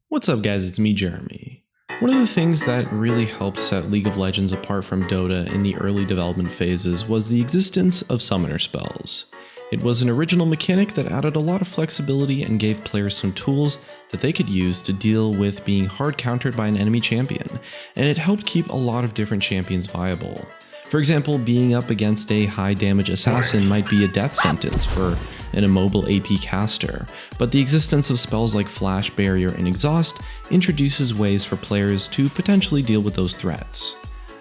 What's up guys, it's me Jeremy. One of the things that really helped set League of Legends apart from Dota in the early development phases was the existence of summoner spells. It was an original mechanic that added a lot of flexibility and gave players some tools that they could use to deal with being hard countered by an enemy champion, and it helped keep a lot of different champions viable. For example, being up against a high damage assassin might be a death sentence for an immobile AP caster, but the existence of spells like Flash, Barrier, and Exhaust introduces ways for players to potentially deal with those threats.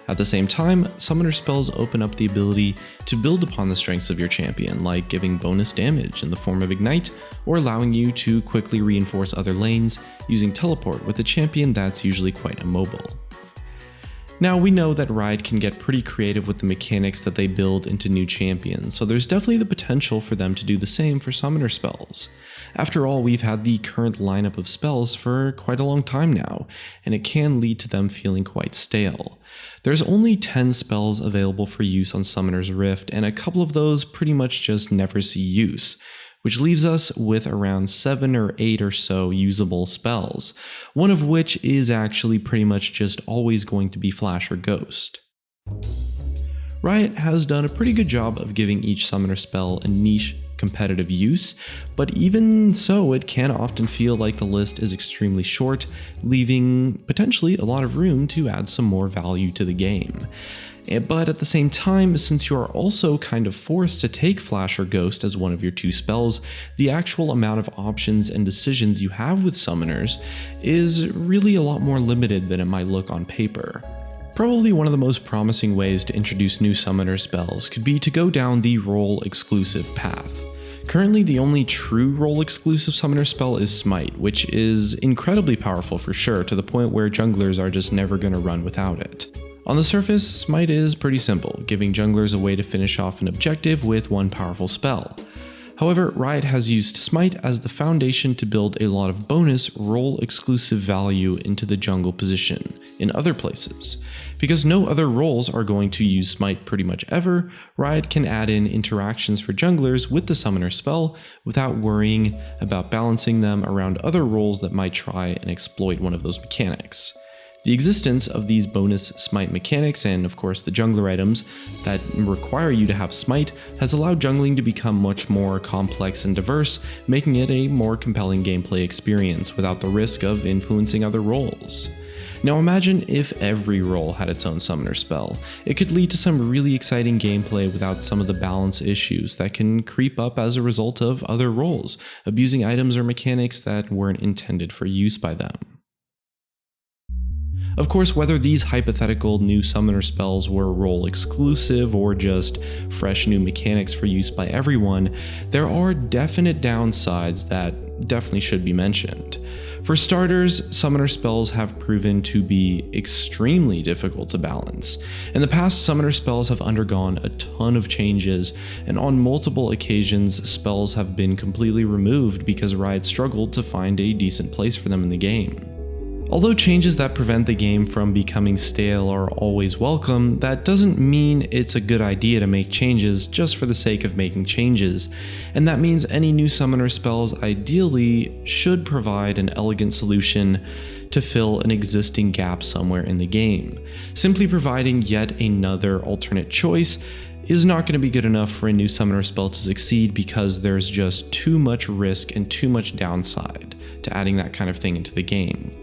At the same time, summoner spells open up the ability to build upon the strengths of your champion, like giving bonus damage in the form of Ignite, or allowing you to quickly reinforce other lanes using Teleport with a champion that's usually quite immobile. Now, we know that Riot can get pretty creative with the mechanics that they build into new champions, so there's definitely the potential for them to do the same for summoner spells. After all, we've had the current lineup of spells for quite a long time now, and it can lead to them feeling quite stale. There's only 10 spells available for use on Summoner's Rift, and a couple of those pretty much just never see use, which leaves us with around 7 or 8 or so usable spells, one of which is actually pretty much just always going to be Flash or Ghost. Riot has done a pretty good job of giving each summoner spell a niche competitive use, but even so, it can often feel like the list is extremely short, leaving potentially a lot of room to add some more value to the game. But at the same time, since you are also kind of forced to take Flash or Ghost as one of your 2 spells, the actual amount of options and decisions you have with summoners is really a lot more limited than it might look on paper. Probably one of the most promising ways to introduce new summoner spells could be to go down the role-exclusive path. Currently, the only true role-exclusive summoner spell is Smite, which is incredibly powerful for sure, to the point where junglers are just never going to run without it. On the surface, Smite is pretty simple, giving junglers a way to finish off an objective with one powerful spell. However, Riot has used Smite as the foundation to build a lot of bonus role-exclusive value into the jungle position in other places. Because no other roles are going to use Smite pretty much ever, Riot can add in interactions for junglers with the summoner spell without worrying about balancing them around other roles that might try and exploit one of those mechanics. The existence of these bonus Smite mechanics, and of course the jungler items that require you to have Smite, has allowed jungling to become much more complex and diverse, making it a more compelling gameplay experience without the risk of influencing other roles. Now imagine if every role had its own summoner spell. It could lead to some really exciting gameplay without some of the balance issues that can creep up as a result of other roles, abusing items or mechanics that weren't intended for use by them. Of course, whether these hypothetical new summoner spells were role exclusive or just fresh new mechanics for use by everyone, there are definite downsides that definitely should be mentioned. For starters, summoner spells have proven to be extremely difficult to balance. In the past, summoner spells have undergone a ton of changes, and on multiple occasions, spells have been completely removed because Riot struggled to find a decent place for them in the game. Although changes that prevent the game from becoming stale are always welcome, that doesn't mean it's a good idea to make changes just for the sake of making changes, and that means any new summoner spells ideally should provide an elegant solution to fill an existing gap somewhere in the game. Simply providing yet another alternate choice is not going to be good enough for a new summoner spell to succeed because there's just too much risk and too much downside to adding that kind of thing into the game.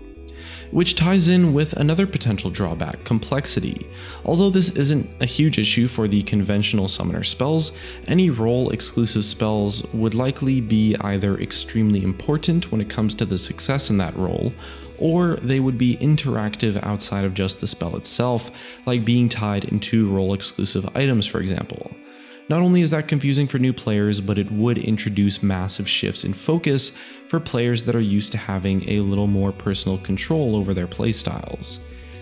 Which ties in with another potential drawback, complexity. Although this isn't a huge issue for the conventional summoner spells, any role-exclusive spells would likely be either extremely important when it comes to the success in that role, or they would be interactive outside of just the spell itself, like being tied into role-exclusive items, for example. Not only is that confusing for new players, but it would introduce massive shifts in focus for players that are used to having a little more personal control over their playstyles.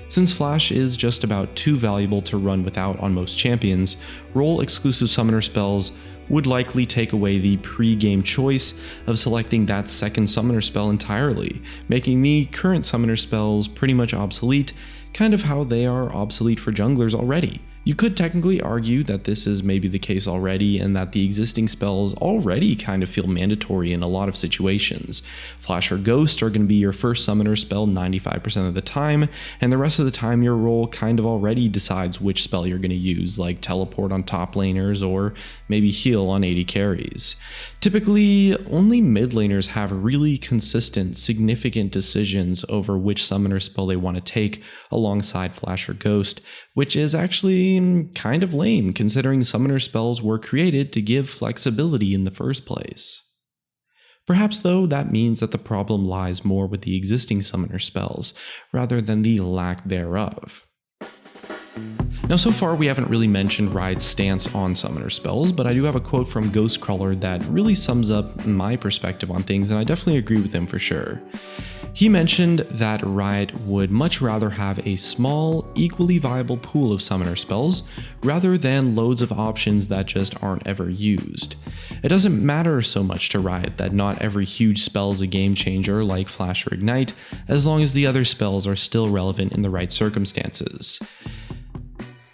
Since Flash is just about too valuable to run without on most champions, role-exclusive summoner spells would likely take away the pre-game choice of selecting that second summoner spell entirely, making the current summoner spells pretty much obsolete, kind of how they are obsolete for junglers already, You could technically argue that this is maybe the case already and that the existing spells already kind of feel mandatory in a lot of situations. Flash or Ghost are going to be your first summoner spell 95% of the time, and the rest of the time your role kind of already decides which spell you're going to use, like Teleport on top laners or maybe Heal on AD carries. Typically, only mid laners have really consistent, significant decisions over which summoner spell they want to take alongside Flash or Ghost, which is actually kind of lame considering summoner spells were created to give flexibility in the first place. Perhaps though that means that the problem lies more with the existing summoner spells rather than the lack thereof. Now so far we haven't really mentioned Riot's stance on summoner spells, but I do have a quote from Ghostcrawler that really sums up my perspective on things, and I definitely agree with him for sure. He mentioned that Riot would much rather have a small, equally viable pool of summoner spells rather than loads of options that just aren't ever used. It doesn't matter so much to Riot that not every huge spell is a game changer like Flash or Ignite, as long as the other spells are still relevant in the right circumstances.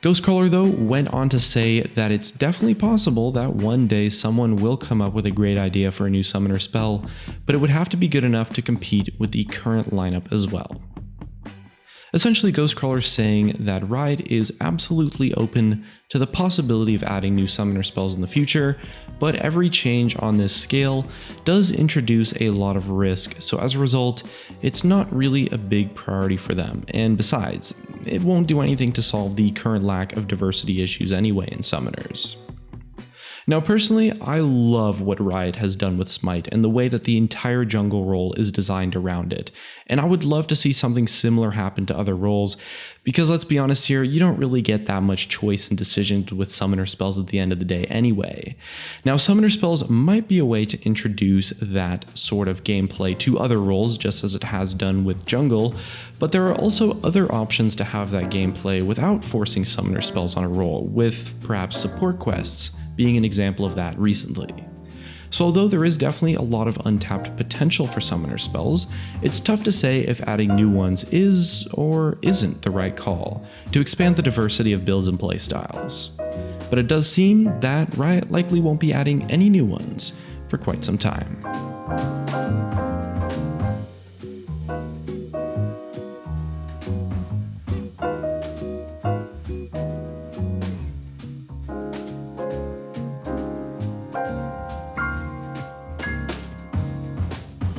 Ghostcrawler though went on to say that it's definitely possible that one day someone will come up with a great idea for a new summoner spell, but it would have to be good enough to compete with the current lineup as well. Essentially, Ghostcrawler's saying that Riot is absolutely open to the possibility of adding new summoner spells in the future, but every change on this scale does introduce a lot of risk, so as a result, it's not really a big priority for them, and besides, it won't do anything to solve the current lack of diversity issues anyway in summoners. Now personally, I love what Riot has done with Smite and the way that the entire jungle role is designed around it, and I would love to see something similar happen to other roles, because let's be honest here, you don't really get that much choice and decisions with summoner spells at the end of the day anyway. Now summoner spells might be a way to introduce that sort of gameplay to other roles just as it has done with jungle, but there are also other options to have that gameplay without forcing summoner spells on a role, with perhaps support quests being an example of that recently. So although there is definitely a lot of untapped potential for summoner spells, it's tough to say if adding new ones is or isn't the right call to expand the diversity of builds and playstyles. But it does seem that Riot likely won't be adding any new ones for quite some time.